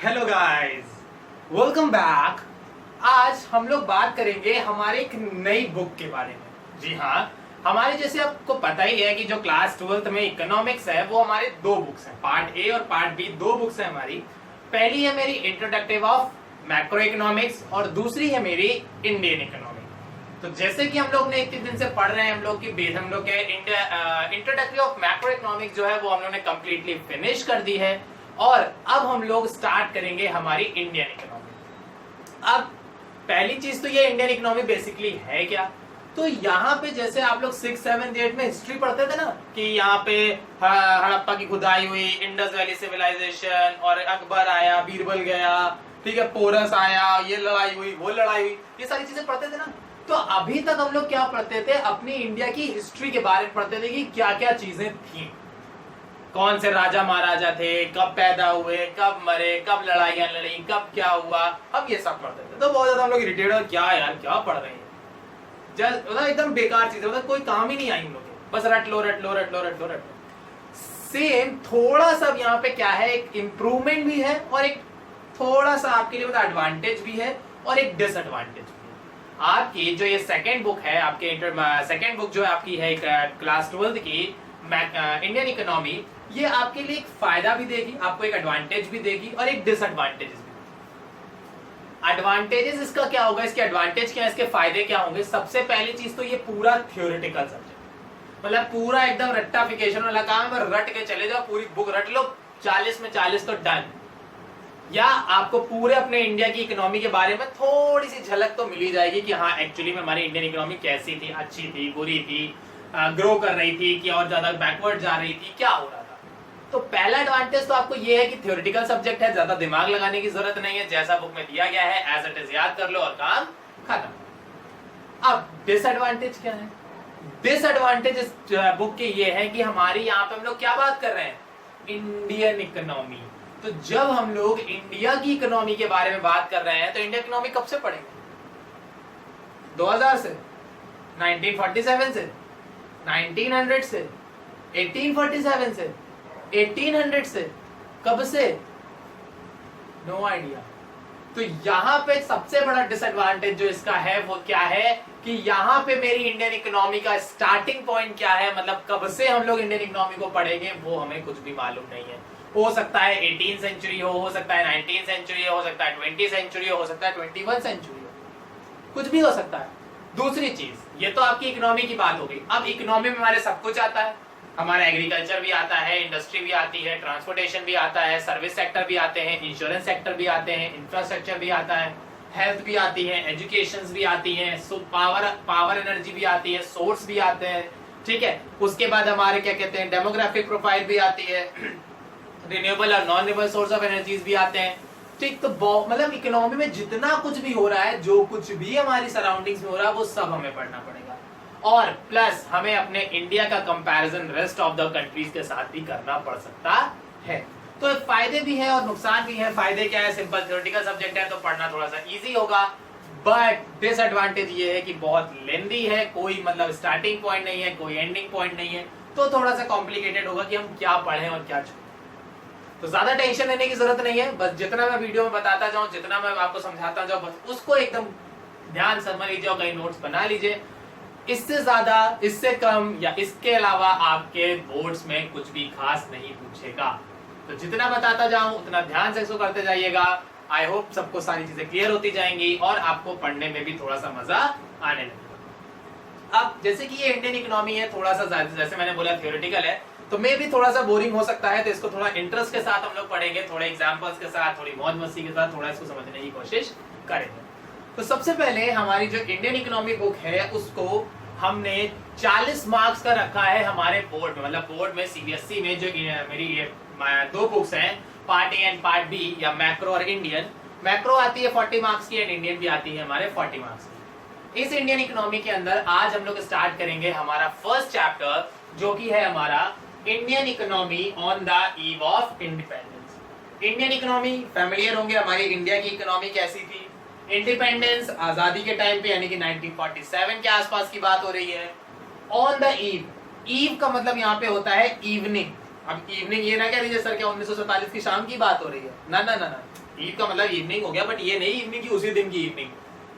Hello guys, welcome back. आज हम लोग बात करेंगे हमारे एक नई बुक के बारे में। जी हाँ, हमारे जैसे आपको पता ही है कि जो क्लास 12th में इकोनॉमिक्स है वो हमारे दो बुक्स हैं, पार्ट ए और पार्ट बी, दो बुक्स हैं हमारी। पहली है मेरी इंट्रोडक्टिव ऑफ मैक्रो इकोनॉमिक्स और दूसरी है मेरी इंडियन इकोनॉमिक्स। तो जैसे कि हम लोग ने इतने दिन से पढ़ रहे हैं, हम लोग की बेस हम लोग के इंट्रोडक्टिव ऑफ मैक्रो इकोनॉमिक्स जो है वो हम लोग ने कंप्लीटली फिनिश कर दी है और अब हम लोग स्टार्ट करेंगे हमारी इंडियन इकोनॉमी। अब पहली चीज तो ये इंडियन इकोनॉमी बेसिकली है क्या। तो यहाँ पे जैसे आप लोग 6, 7, 8 में हिस्ट्री पढ़ते थे ना कि यहाँ पे हड़प्पा की खुदाई हुई, इंडस वैली सिविलाइजेशन और अकबर आया, बीरबल गया, ठीक है, पोरस आया, ये लड़ाई हुई, वो लड़ाई हुई, ये सारी चीजें पढ़ते थे ना। तो अभी तक हम लोग क्या पढ़ते थे, अपनी इंडिया की हिस्ट्री के बारे में पढ़ते थे कि क्या क्या चीजें थी, कौन से राजा महाराजा थे, कब पैदा हुए, कब मरे, कब लड़ाइयां लड़ी, कब क्या हुआ, हम ये सब पढ़ते थे। तो बहुत ज्यादा हम लोग इरिटेट हो, क्या यार क्या पढ़ रहे हैं, जस्ट मतलब एकदम बेकार चीजें, मतलब कोई काम ही नहीं आई इन लोग के, बस रट लो रट लो रट लो रट लो रट लो। सेम थोड़ा सा यहाँ पे क्या है, एक इम्प्रूवमेंट भी है और एक थोड़ा सा आपके लिए मतलब एडवांटेज भी है और एक डिसएडवांटेज भी है। आपकी जो ये सेकेंड बुक है, आपके सेकेंड बुक जो है आपकी है क्लास 12th की इंडियन इकोनॉमी, ये आपके लिए एक फायदा भी देगी, आपको एक एडवांटेज भी देगी और एक डिसएडवांटेज भी। एडवांटेजेस इसका क्या होगा, इसके एडवांटेज क्या है, इसके फायदे क्या होंगे। सबसे पहली चीज तो ये पूरा थ्योरेटिकल सब्जेक्ट, मतलब पूरा एकदम रट्टाफिकेशन वाला काम है, रट के चले जाओ, पूरी बुक रट लो, 40 में 40 तो डन। या आपको पूरे अपने इंडिया की इकोनॉमी के बारे में थोड़ी सी झलक तो मिल ही जाएगी कि हाँ एक्चुअली में हमारी इंडियन इकोनॉमी कैसी थी, अच्छी थी, बुरी थी, ग्रो कर रही थी कि और ज्यादा बैकवर्ड जा रही थी, क्या हो रहा था। तो पहला एडवांटेज तो आपको ये है कि थ्योरेटिकल सब्जेक्ट है, ज्यादा दिमाग लगाने की जरूरत नहीं है, जैसा बुक में दिया गया है एज इट इज याद कर लो और काम खत्म। अब डिसएडवांटेज क्या है, डिसएडवांटेज इस बुक के ये है कि हमारी यहाँ पे हम लोग क्या बात कर रहे हैं, इंडियन इकोनॉमी। तो जब हम लोग इंडिया की इकोनॉमी के बारे में बात कर रहे हैं तो इंडियन इकोनॉमी कब से पढ़ेंगे, 2000 से, 1947 से, 1900 से, 1847 से, 1800 से, कब से, नो आइडिया। तो यहाँ पे सबसे बड़ा डिसएडवांटेज जो इसका है वो क्या है कि यहाँ पे मेरी इंडियन इकोनॉमी का स्टार्टिंग पॉइंट क्या है, मतलब कब से हम लोग इंडियन इकोनॉमी को पढ़ेंगे वो हमें कुछ भी मालूम नहीं है। हो सकता है 18th सेंचुरी हो सकता है 19th सेंचुरी हो सकता है 20th सेंचुरी हो सकता है 21st सेंचुरी हो, कुछ भी हो सकता है। दूसरी चीज, ये तो आपकी इकोनॉमी की बात हो गई। अब इकोनॉमी में हमारे सब कुछ आता है, हमारा एग्रीकल्चर भी आता है, इंडस्ट्री भी आती है, ट्रांसपोर्टेशन भी आता है, सर्विस सेक्टर भी आते हैं, इंश्योरेंस सेक्टर भी आते हैं, इंफ्रास्ट्रक्चर भी आता है, हेल्थ भी आती है, एजुकेशन भी आती है, पावर एनर्जी भी आती है, सोर्स भी आते हैं, ठीक है। उसके बाद हमारे क्या कहते हैं, डेमोग्राफिक प्रोफाइल भी आती है, रिन्यूएबल और non renewable source of energies भी आते हैं, ठीक। तो मतलब इकोनॉमी में जितना कुछ भी हो रहा है, जो कुछ भी हमारी सराउंडिंग्स में हो रहा है, वो सब हमें पढ़ना पड़ेगा। और प्लस हमें अपने इंडिया का comparison rest of the countries के साथ भी करना पड़ सकता है। तो फायदे भी है और नुकसान भी है। फायदे क्या है, सिंपल थ्योरेटिकल सब्जेक्ट है तो पढ़ना थोड़ा सा इजी होगा, बट डिसएडवांटेज ये है कि बहुत लेंदी है, कोई मतलब स्टार्टिंग पॉइंट नहीं है, कोई एंडिंग पॉइंट नहीं है, तो थोड़ा सा कॉम्प्लिकेटेड होगा कि हम क्या पढ़ें और क्या छोड़ें। तो ज्यादा टेंशन लेने की जरूरत नहीं है, बस जितना मैं वीडियो में बताता जाऊं, जितना मैं आपको समझाता जाऊं, बस उसको एकदम ध्यान समझ लीजिए और कई नोट्स बना लीजिए। इससे ज्यादा, इससे कम या इसके अलावा आपके बोर्ड्स में कुछ भी खास नहीं पूछेगा। तो जितना बताता जाऊं उतना ध्यान से इसको करते जाइएगा। आई होप सबको सारी चीजें क्लियर होती जाएंगी और आपको पढ़ने में भी थोड़ा सा मजा आने लगेगा। अब जैसे कि ये इंडियन इकोनॉमी है, थोड़ा सा जैसे मैंने बोला थ्योरेटिकल है, तो मे भी थोड़ा सा बोरिंग हो सकता है, तो इसको थोड़ा इंटरेस्ट के साथ हम लोग पढ़ेंगे, थोड़े एग्जांपल्स के साथ, थोड़ी मौज मस्ती के साथ थोड़ा इसको समझने की कोशिश करेंगे। तो सबसे पहले हमारी जो इंडियन इकोनॉमी बुक है उसको हमने 40 मार्क्स का रखा है हमारे बोर्ड में, मतलब बोर्ड में सीबीएसई में जो मेरी ये दो बुक्स हैं, part A and part B, या मैक्रो और इंडियन। मैक्रो आती है 40 मार्क्स की एंड इंडियन भी आती है हमारे 40 मार्क्स की। इस इंडियन इकोनॉमी के अंदर आज हम लोग स्टार्ट करेंगे हमारा फर्स्ट चैप्टर, जो कि है हमारा Indian economy on the eve of independence. Indian economy familiar होंगे, हमारी इंडिया की इकोनॉमी कैसी थी, इंडिपेंडेंस आजादी के टाइम पे यानी कि 1947 के आसपास की बात हो रही है। ऑन द ईव, ईव का मतलब यहाँ पे होता है इवनिंग। अब इवनिंग ये ना कह दीजिए सर क्या 1947 की शाम की बात हो रही है, ना ना ना ना, ईव का मतलब इवनिंग हो गया, बट ये नहीं इवनिंग की उसी दिन की इवनिंग।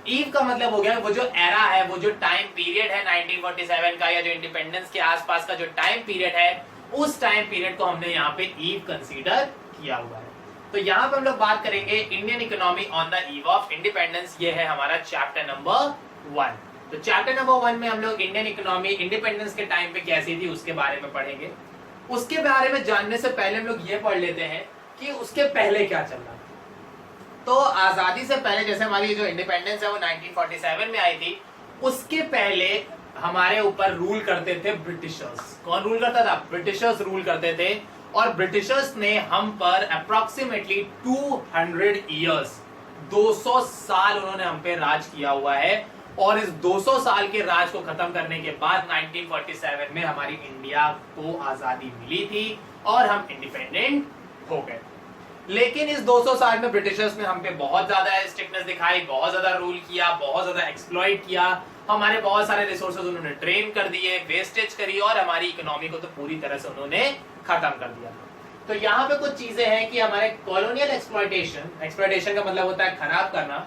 ईव का मतलब हो गया वो जो एरा है, वो जो टाइम पीरियड है 1947 का, या जो इंडिपेंडेंस के आसपास का जो टाइम पीरियड है, उस टाइम पीरियड को हमने यहाँ पे ईव कंसीडर किया हुआ है। तो यहाँ पे हम लोग बात करेंगे Indian economy on the eve of independence. ये है हमारा चैप्टर नंबर 1। तो चैप्टर नंबर 1 में हम लोग इंडियन इकोनॉमी इंडिपेंडेंस के टाइम पे कैसी थी उसके बारे में पढ़ेंगे। उसके बारे में जानने से पहले हम लोग ये पढ़ लेते हैं कि उसके पहले क्या चल रहा था। तो आजादी से पहले, जैसे हमारी जो इंडिपेंडेंस है वो 1947 में आई थी, उसके पहले हमारे ऊपर रूल करते थे ब्रिटिशर्स। कौन रूल करता था? ब्रिटिशर्स रूल करते थे। और ब्रिटिशर्स ने हम पर अप्रोक्सीमेटली 200 ईयर्स, 200 साल उन्होंने हम पे राज किया हुआ है। और इस 200 साल के राज को खत्म करने के बाद 1947 में हमारी इंडिया को आजादी मिली थी और हम इंडिपेंडेंट हो गए। लेकिन इस 200 साल में ब्रिटिशर्स ने हम पे बहुत ज्यादा स्ट्रिक्टनेस दिखाई, बहुत ज्यादा रूल किया, बहुत ज्यादा एक्सप्लॉइट किया, हमारे बहुत सारे रिसोर्सेज उन्होंने ड्रेन कर दिए, वेस्टेज करी, और हमारी इकोनॉमी को तो पूरी तरह से उन्होंने खत्म कर दिया। तो यहाँ पे कुछ चीजें हैं कि हमारे कॉलोनियल एक्सप्लॉइटेशन का मतलब होता है खराब करना।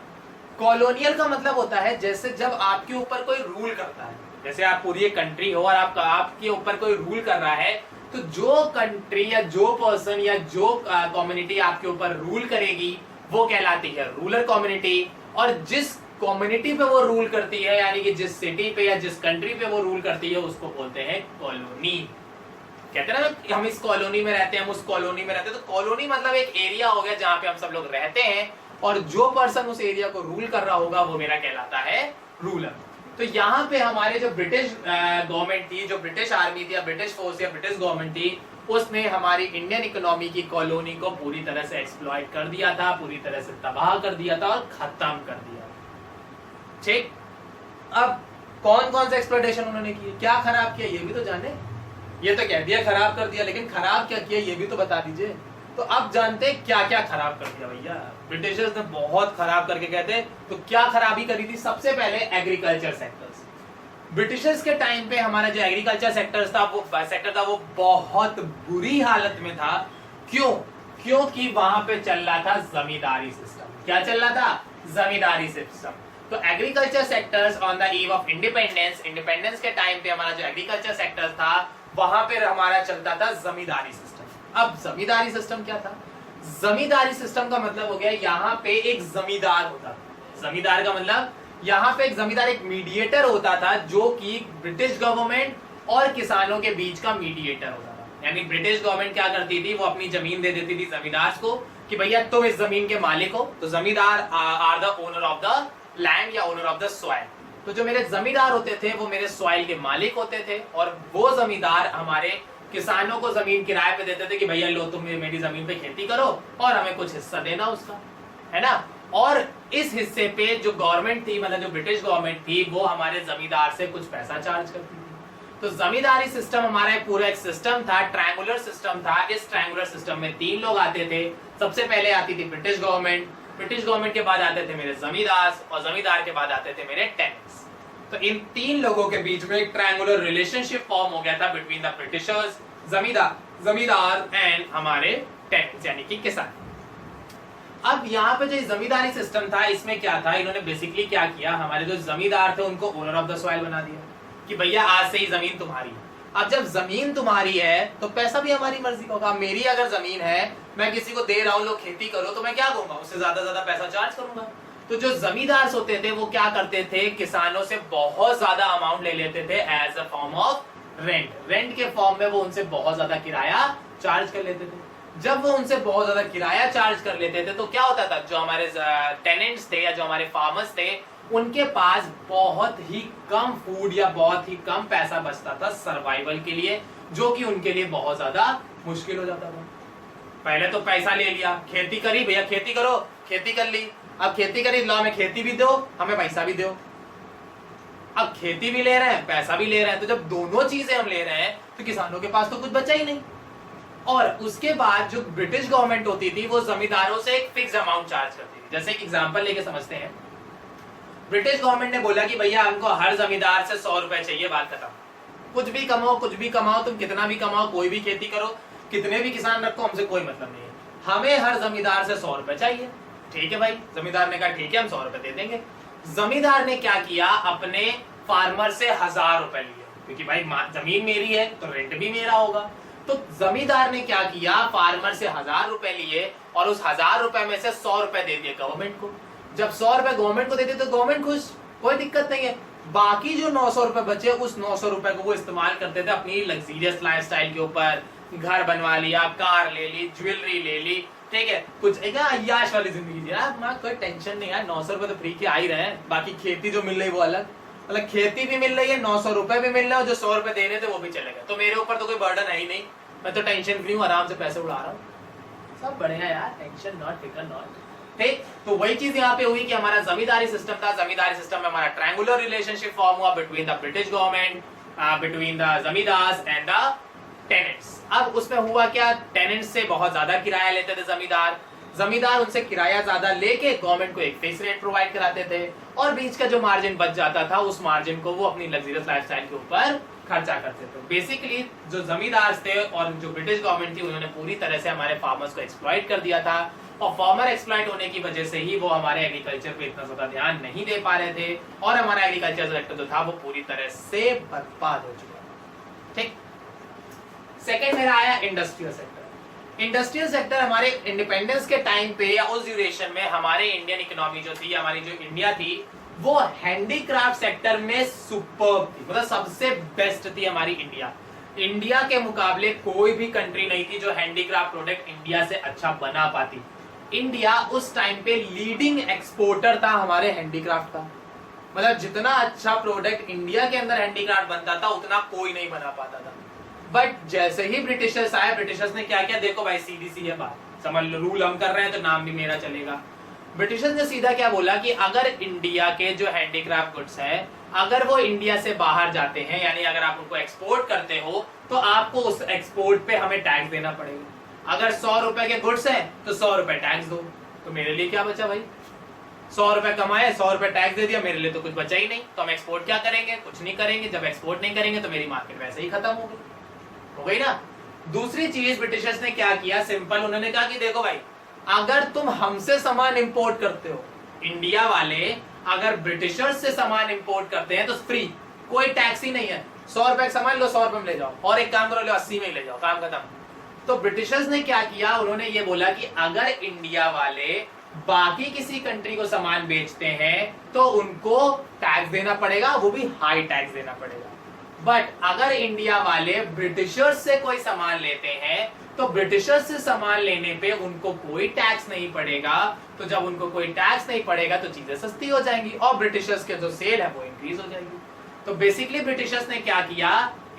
कॉलोनियल का मतलब होता है जैसे जब आपके ऊपर कोई रूल करता है, जैसे आप पूरी एक कंट्री हो और आपके ऊपर कोई रूल कर रहा है, तो जो कंट्री या जो पर्सन या जो कम्युनिटी आपके ऊपर रूल करेगी वो कहलाती है रूलर कम्युनिटी। और जिस कम्युनिटी पे वो रूल करती है, यानी कि जिस सिटी पे या जिस कंट्री पे वो रूल करती है, उसको बोलते हैं कॉलोनी। कहते हैं ना हम इस कॉलोनी में रहते हैं, हम उस कॉलोनी में रहते हैं। तो कॉलोनी मतलब एक एरिया हो गया जहां पे हम सब लोग रहते हैं, और जो पर्सन उस एरिया को रूल कर रहा होगा वो मेरा कहलाता है रूलर। तो यहाँ पे हमारे जो ब्रिटिश गवर्नमेंट थी, जो ब्रिटिश आर्मी थी या ब्रिटिश फोर्स या ब्रिटिश गवर्नमेंट थी, उसने हमारी इंडियन इकोनॉमी की कॉलोनी को पूरी तरह से एक्सप्लॉइट कर दिया था, पूरी तरह से तबाह कर दिया था और खत्म कर दिया। ठीक, अब कौन कौन सा एक्सप्लॉइटेशन उन्होंने किया, क्या खराब किया ये भी तो जाने। ये तो कह दिया खराब कर दिया, लेकिन खराब क्या किया ये भी तो बता दीजिए। तो अब जानते हैं क्या क्या खराब कर दिया भैया ब्रिटिशर्स ने। बहुत खराब करके कहते, तो क्या खराबी करी थी? सबसे पहले एग्रीकल्चर सेक्टर्स। ब्रिटिशर्स के टाइम पे हमारा जो एग्रीकल्चर सेक्टर था वो बहुत बुरी हालत में था। क्यों? क्योंकि वहां पे चल रहा था जमींदारी सिस्टम। क्या चल रहा था? जमींदारी सिस्टम। तो agriculture sectors on the eve of independence के टाइम पे हमारा जो एग्रीकल्चर सेक्टर था, वहां पे हमारा चलता था जमींदारी सिस्टम। अब जमींदारी सिस्टम क्या था? जमींदारी सिस्टम का मतलब हो गया यहाँ पे एक जमींदार होता था। जमींदार का मतलब यहाँ पे एक जमींदार, एक मीडिएटर होता था, जो कि ब्रिटिश गवर्नमेंट और किसानों के बीच का मीडिएटर होता था। यानी ब्रिटिश गवर्नमेंट क्या करती थी, वो अपनी जमीन दे देती थी जमींदार को कि भैया तुम इस जमीन के मालिक हो। तो जमींदार are the owner of the land या ओनर ऑफ द सॉइल। तो जो मेरे जमींदार होते थे वो मेरे सॉइल के मालिक होते थे, और वो जमींदार हमारे किसानों को जमीन किराए पे देते थे कि भैया लो तुम मेरी जमीन पे खेती करो और हमें कुछ हिस्सा देना उसका, है ना। और इस हिस्से पे जो गवर्नमेंट थी, मतलब जो ब्रिटिश गवर्नमेंट थी, वो हमारे जमींदार से कुछ पैसा चार्ज करती थी। तो जमींदारी सिस्टम हमारा एक पूरा एक सिस्टम था, ट्रायंगुलर सिस्टम था। इस ट्रायंगुलर सिस्टम में 3 लोग आते थे। सबसे पहले आती थी ब्रिटिश गवर्नमेंट, ब्रिटिश गवर्नमेंट के बाद आते थे मेरे जमींदार, और जमींदार के बाद आते थे मेरे टेनेंट्स। तो इन 3 लोगों के बीच में एक ट्रायंगुलर रिलेशनशिप फॉर्म हो गया था बिटवीन द ब्रिटिशर्स, जमींदार एंड हमारे टेनेंट्स यानी कि किसान। अब यहाँ पे जो जमींदारी सिस्टम था, इसमें क्या था, इन्होंने बेसिकली क्या किया, हमारे जो जमींदार थे उनको ओनर ऑफ द सॉइल बना दिया कि भैया आज से ही जमीन तुम्हारी है। अब जब जमीन तुम्हारी है तो पैसा भी हमारी मर्जी का होगा। मेरी अगर जमीन है, मैं किसी को दे रहा हूँ लो खेती करो, तो मैं क्या करूंगा, उससे ज्यादा पैसा चार्ज करूंगा। तो जो जमींदार होते थे वो क्या करते थे, किसानों से बहुत ज्यादा अमाउंट ले लेते थे as a form of rent के फॉर्म में वो उनसे बहुत ज्यादा किराया चार्ज कर लेते थे। जब वो उनसे बहुत ज्यादा किराया चार्ज कर लेते थे तो क्या होता था, जो हमारे टेनेंट्स थे या जो हमारे फार्मर्स थे, उनके पास बहुत ही कम फूड या बहुत ही कम पैसा बचता था सर्वाइवल के लिए, जो कि उनके लिए बहुत ज्यादा मुश्किल हो जाता था। पहले तो पैसा ले लिया, खेती करी, भैया खेती करो, खेती कर ली। अब खेती करी, लो हमें खेती भी दो, हमें पैसा भी दो। अब खेती भी ले रहे हैं, पैसा भी ले रहे हैं, तो जब दोनों चीजें हम ले रहे हैं तो किसानों के पास तो कुछ बचा ही नहीं। और उसके बाद जो ब्रिटिश गवर्नमेंट होती थी वो जमींदारों से एक फिक्स अमाउंट चार्ज करती थी। जैसे एक एग्जांपल लेके समझते हैं, ब्रिटिश गवर्नमेंट ने बोला कि भैया हमको हर जमींदार से 100 रुपए चाहिए, बात खत्म। कुछ भी कमाओ, तुम कितना भी कमाओ, कोई भी खेती करो, कितने भी किसान रखो, हमसे कोई मतलब नहीं है। हमें हर जमींदार से 100 रुपए चाहिए। ठीक है भाई, जमींदार ने कहा ठीक है हम 100 रुपए दे देंगे। जमींदार ने क्या किया, अपने फार्मर से 1000 रुपए लिए, क्योंकि भाई जमीन मेरी है तो रेंट भी मेरा होगा। तो जमींदार ने क्या किया, फार्मर से 1000 रुपए लिए और उस 1000 रुपए में से 100 रुपए दे दिए गवर्नमेंट को। जब 100 रुपए गवर्नमेंट को दे दिए तो गवर्नमेंट खुश, कोई दिक्कत नहीं है। बाकी जो 900 रुपए बचे, उस 900 रुपए को वो इस्तेमाल करते थे अपनी लग्जरियस लाइफस्टाइल के ऊपर। घर बनवा लिया, कार ले ली, ज्वेलरी ले ली, ठीक है, कुछ एक अय्याश वाली जिंदगी जी। यार कोई टेंशन नहीं यार, 900 रुपए तो फ्री के आ ही रहे हैं, बाकी खेती जो मिल रही है वो अलग, मतलब खेती भी मिल रही है, 900 रुपए भी मिल रहा है, और जो 100 रुपए दे रहे थे वो भी चले गए। तो मेरे ऊपर तो कोई बर्डन है ही नहीं, मैं तो टेंशन फ्री हूँ, आराम से पैसे उड़ा रहा हूँ, सब बढ़िया यार, टेंशन नॉट, फिकर नॉट। ठीक, तो वही चीज यहाँ पे हुई कि हमारा जमींदारी सिस्टम था। जमींदारी सिस्टम में हमारा ट्रायंगुलर रिलेशनशिप फॉर्म हुआ between the British government, between the zamindars and the tenants. अब उसमें हुआ क्या, टेनेंट्स से बहुत ज्यादा किराया लेते थे जमींदार, जमींदार उनसे किराया ज्यादा लेके गवर्नमेंट को एक फिक्स रेट प्रोवाइड कराते थे, और बीच का जो मार्जिन बच जाता था उस मार्जिन को वो अपनी लग्जरियस लाइफस्टाइल के ऊपर खर्चा करते थे। बेसिकली जो जमींदार थे और जो ब्रिटिश गवर्नमेंट थी उन्होंने पूरी तरह से हमारे फार्मर्स को एक्सप्लॉइट कर दिया था, और फार्मर एक्सप्लॉइट होने की वजह से ही वो हमारे एग्रीकल्चर पे इतना ज्यादा ध्यान नहीं दे पा रहे थे, और हमारा एग्रीकल्चर सेक्टर जो था वो पूरी तरह से बर्बाद हो चुका था। ठीक, सेकेंड मेरा आया इंडस्ट्रियल सेक्टर। इंडस्ट्रियल सेक्टर हमारे इंडिपेंडेंस के टाइम पे या उस ड्यूरेशन में हमारे इंडियन इकोनॉमी जो थी, हमारी जो इंडिया थी, वो हैंडीक्राफ्ट सेक्टर में सुपर्ब थी, मतलब सबसे बेस्ट थी हमारी इंडिया। इंडिया के मुकाबले कोई भी कंट्री नहीं थी जो हैंडीक्राफ्ट प्रोडक्ट इंडिया से अच्छा बना पाती। इंडिया उस टाइम पे लीडिंग एक्सपोर्टर था हमारे हैंडीक्राफ्ट का, मतलब जितना अच्छा प्रोडक्ट इंडिया के अंदर हैंडीक्राफ्ट बनता था उतना कोई नहीं बना पाता था। बट जैसे ही ब्रिटिशर्स आए, ब्रिटिशर्स ने क्या किया, देखो भाई सीधी सी है बात, समझ लो, रूल हम कर रहे हैं तो नाम भी मेरा चलेगा। ब्रिटिशर्स ने सीधा क्या बोला कि अगर इंडिया के जो हैंडीक्राफ्ट गुड्स है, अगर वो इंडिया से बाहर जाते हैं, यानी अगर आप उनको एक्सपोर्ट करते हो, तो आपको उस एक्सपोर्ट पे हमें टैक्स देना पड़ेगा। अगर 100 रुपए के गुड्स हैं तो 100 रुपए टैक्स दो। तो मेरे लिए क्या बचा भाई, 100 रुपए कमाए, 100 रुपए टैक्स दे दिया, मेरे लिए तो कुछ बचा ही नहीं। तो हम एक्सपोर्ट क्या करेंगे, कुछ नहीं करेंगे। जब एक्सपोर्ट नहीं करेंगे तो मेरी मार्केट वैसे ही खत्म हो गई ना। दूसरी चीज ब्रिटिशर्स ने क्या किया, सिंपल, उन्होंने कहा कि देखो भाई, अगर तुम हमसे सामान इंपोर्ट करते हो, इंडिया वाले अगर ब्रिटिशर्स से सामान इंपोर्ट करते हैं तो फ्री, कोई टैक्स ही नहीं है। 100 रुपए का सामान लो, 100 रुपए में ले जाओ, और एक काम करो, लो 80 में ले जाओ, काम खत्म। तो ब्रिटिशर्स ने क्या किया, उन्होंने ये बोला कि अगर इंडिया वाले बाकी किसी कंट्री को सामान बेचते हैं तो उनको टैक्स देना पड़ेगा, वो भी हाई टैक्स देना पड़ेगा। बट अगर इंडिया वाले ब्रिटिशर्स से कोई सामान लेते हैं तो ब्रिटिशर्स से सामान लेने पे उनको कोई टैक्स नहीं पड़ेगा। तो जब उनको कोई टैक्स नहीं पड़ेगा तो चीजें सस्ती हो जाएंगी और ब्रिटिशर्स के जो सेल है वो इंक्रीज हो जाएगी। तो बेसिकली ब्रिटिशर्स ने क्या किया,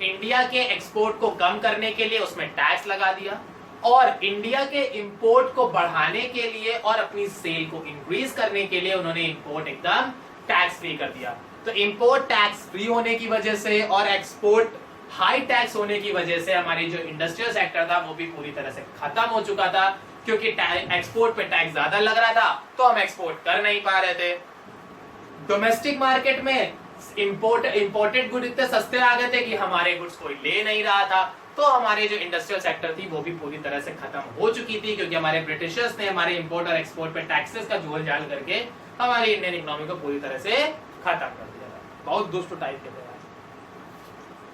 इंडिया के एक्सपोर्ट को कम करने के लिए उसमें टैक्स लगा दिया, और इंडिया के इंपोर्ट को बढ़ाने के लिए और अपनी सेल को इंक्रीज करने के लिए उन्होंने इंपोर्ट एकदम टैक्स फ्री कर दिया। तो इंपोर्ट टैक्स फ्री होने की वजह से और एक्सपोर्ट हाई टैक्स होने की वजह से हमारी जो इंडस्ट्रियल सेक्टर था वो भी पूरी तरह से खत्म हो चुका था, क्योंकि एक्सपोर्ट पे टैक्स ज्यादा लग रहा था तो हम एक्सपोर्ट कर नहीं पा रहे थे। डोमेस्टिक मार्केट में इंपोर्टेड गुड इतने सस्ते आ गए थे कि हमारे गुड्स कोई ले नहीं रहा था। तो हमारे जो इंडस्ट्रियल सेक्टर थी वो भी पूरी तरह से खत्म हो चुकी थी, क्योंकि हमारे ब्रिटिशर्स ने हमारे इंपोर्ट और एक्सपोर्ट पे टैक्सेस का जोर जाल करके हमारी इंडियन इकोनॉमी को पूरी तरह से खत्म कर दिया था। बहुत दुष्ट टाइप के थे।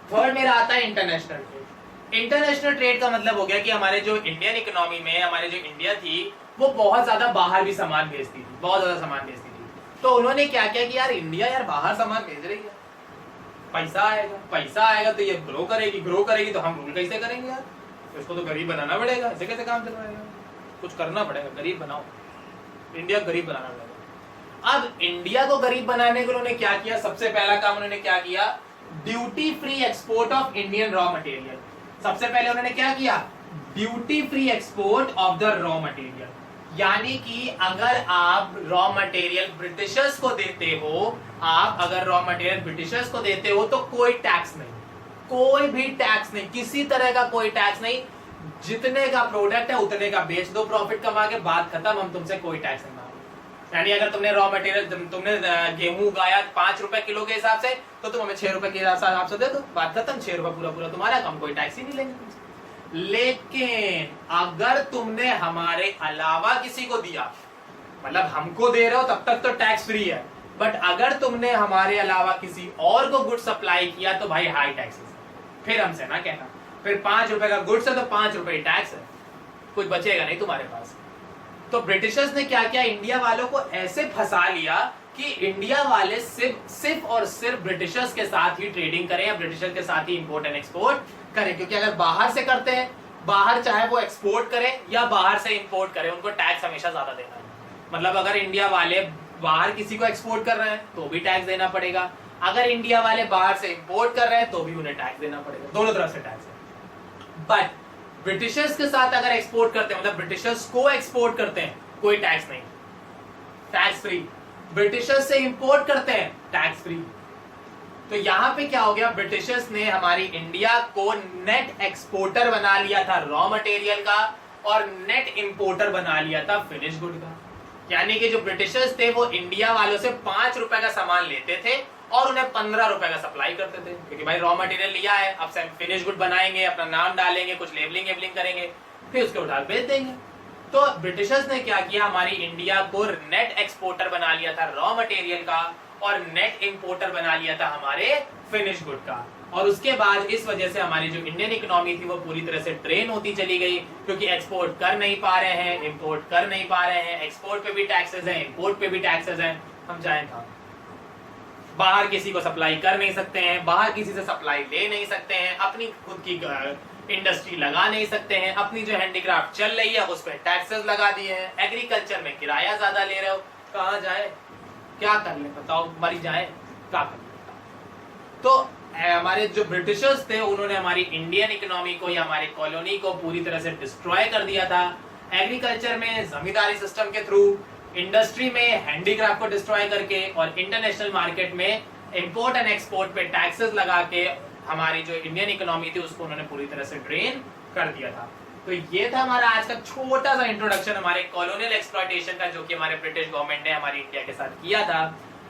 थर्ड मेरा आता है इंटरनेशनल ट्रेड। इंटरनेशनल ट्रेड का मतलब हो गया कि हमारे जो इंडियन इकोनॉमी में हमारे जो इंडिया थी वो बहुत ज्यादा बाहर भी सामान भेजती थी, बहुत ज्यादा सामान भेजती थी। तो उन्होंने क्या किया कि यार इंडिया यार बाहर सामान भेज रही है, पैसा आएगा तो ये ग्रो करेगी तो हम रूल कैसे करेंगे यार, तो इसको तो गरीब बनाना पड़ेगा, ऐसे कैसे काम चलवाएगा, कुछ करना पड़ेगा, गरीब बनाओ, इंडिया गरीब बनाना पड़ेगा। अब इंडिया को गरीब बनाने के लिए उन्होंने क्या किया, सबसे पहला काम उन्होंने क्या किया, duty free export of Indian raw material. सबसे पहले उन्होंने क्या किया, duty free export of the raw material, यानी कि अगर आप रॉ मटेरियल ब्रिटिशर्स को देते हो, आप अगर रॉ मटेरियल ब्रिटिशर्स को देते हो तो कोई टैक्स नहीं, कोई भी टैक्स नहीं, किसी तरह का कोई टैक्स नहीं, जितने का प्रोडक्ट है उतने का बेच दो प्रॉफिट कमा के, बात खत्म, हम तुमसे कोई टैक्स नहीं मांगेंगे। यानी अगर तुमने रॉ मटेरियल, तुमने गेहूं उगाया 5 रुपए किलो के हिसाब से तो तुम हमें 6 रुपए के हिसाब से दे दो, बात खत्म, 6 रुपए पूरा पूरा तुम्हारा, हम कोई टैक्स ही नहीं लेंगे तुमसे। लेकिन अगर तुमने हमारे अलावा किसी को दिया, मतलब हमको दे रहे हो तब तक तो टैक्स फ्री है, बट अगर तुमने हमारे अलावा किसी और को गुड सप्लाई किया तो भाई हाई टैक्सेस है। फिर हमसे ना कहना, फिर 5 रुपए का गुड्स है तो 5 रुपए टैक्स है, कुछ बचेगा नहीं तुम्हारे पास। तो ब्रिटिशर्स ने क्या किया, इंडिया वालों को ऐसे फंसा लिया कि इंडिया वाले सिर्फ और सिर्फ ब्रिटिशर्स के साथ ही ट्रेडिंग करें या ब्रिटिशर्स के साथ ही इंपोर्ट एंड एक्सपोर्ट करें, क्योंकि अगर बाहर से करते हैं, बाहर चाहे वो एक्सपोर्ट करें या बाहर से इंपोर्ट करें, उनको टैक्स हमेशा ज्यादा देना है। मतलब अगर इंडिया वाले बाहर किसी को एक्सपोर्ट कर रहे हैं तो भी टैक्स देना पड़ेगा, अगर इंडिया वाले बाहर से इंपोर्ट कर रहे हैं तो भी उन्हें टैक्स देना पड़ेगा, दोनों तरफ से टैक्स है। बट ब्रिटिशर्स के साथ अगर एक्सपोर्ट करते हैं, मतलब ब्रिटिशर्स को एक्सपोर्ट करते हैं, कोई टैक्स नहीं, टैक्स फ्री। ब्रिटिशर्स से इंपोर्ट करते हैं, टैक्स फ्री। तो यहां पे क्या हो गया, ब्रिटिशर्स ने हमारी इंडिया को नेट एक्सपोर्टर बना लिया था रॉ मटेरियल का, और नेट इंपोर्टर बना लिया था फिनिश गुड का। यानी कि जो ब्रिटिशर्स थे वो इंडिया वालों से 5 रुपए का सामान लेते थे और उन्हें 15 रुपए का सप्लाई करते थे, क्योंकि भाई रॉ मटेरियल लिया है, अब से फिनिश गुड बनाएंगे, अपना नाम डालेंगे, कुछ लेबलिंग करेंगे, फिर उसके उठा बेच देंगे। तो ब्रिटिशर्स ने क्या किया, हमारी इंडिया को नेट एक्सपोर्टर बना लिया था रॉ मटेरियल का और नेट इंपोर्टर बना लिया था हमारे फिनिश गुड का। और उसके बाद इस वजह से हमारी जो इंडियन इकोनॉमी थी वो पूरी तरह से ड्रेन होती चली गई, क्योंकि एक्सपोर्ट कर नहीं पा रहे हैं, इंपोर्ट कर नहीं पा रहे हैं, एक्सपोर्ट पे भी टैक्सेस हैं, इंपोर्ट पे भी टैक्सेस हैं, हम जाएं कहां। बाहर किसी को सप्लाई कर नहीं सकते हैं, बाहर किसी से सप्लाई ले नहीं सकते हैं, अपनी खुद की इंडस्ट्री लगा नहीं सकते हैं, अपनी जो हैंडीक्राफ्ट चल रही है उस पर टैक्सेस लगा दिए हैं, एग्रीकल्चर में किराया ज्यादा ले रहे हो, कहां जाए, क्या कर ले, बताओ, मरी जाए, क्या कर ले। तो हमारे जो ब्रिटिशर्स थे उन्होंने हमारी इंडियन इकोनॉमी को या हमारी कॉलोनी को पूरी तरह से डिस्ट्रॉय कर दिया था। एग्रीकल्चर में जमींदारी सिस्टम के थ्रू, इंडस्ट्री में हैंडीक्राफ्ट को डिस्ट्रॉय करके, और इंटरनेशनल मार्केट में इंपोर्ट एंड एक्सपोर्ट पे टैक्सेस लगा के हमारी जो इंडियन इकोनॉमी थी उसको उन्होंने पूरी तरह से ड्रेन कर दिया था। तो ये था हमारा आज का छोटा सा इंट्रोडक्शन हमारे कॉलोनियल एक्सप्लॉयटेशन का, जो कि हमारे ब्रिटिश गवर्नमेंट ने हमारी इंडिया के साथ किया था।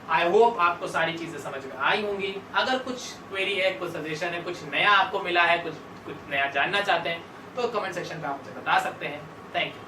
आई होप आपको सारी चीजें समझ में आई होंगी। अगर कुछ क्वेरी है, कुछ सजेशन है, कुछ नया आपको मिला है, कुछ नया जानना चाहते हैं तो कमेंट सेक्शन पे आप मुझे बता सकते हैं। Thank you.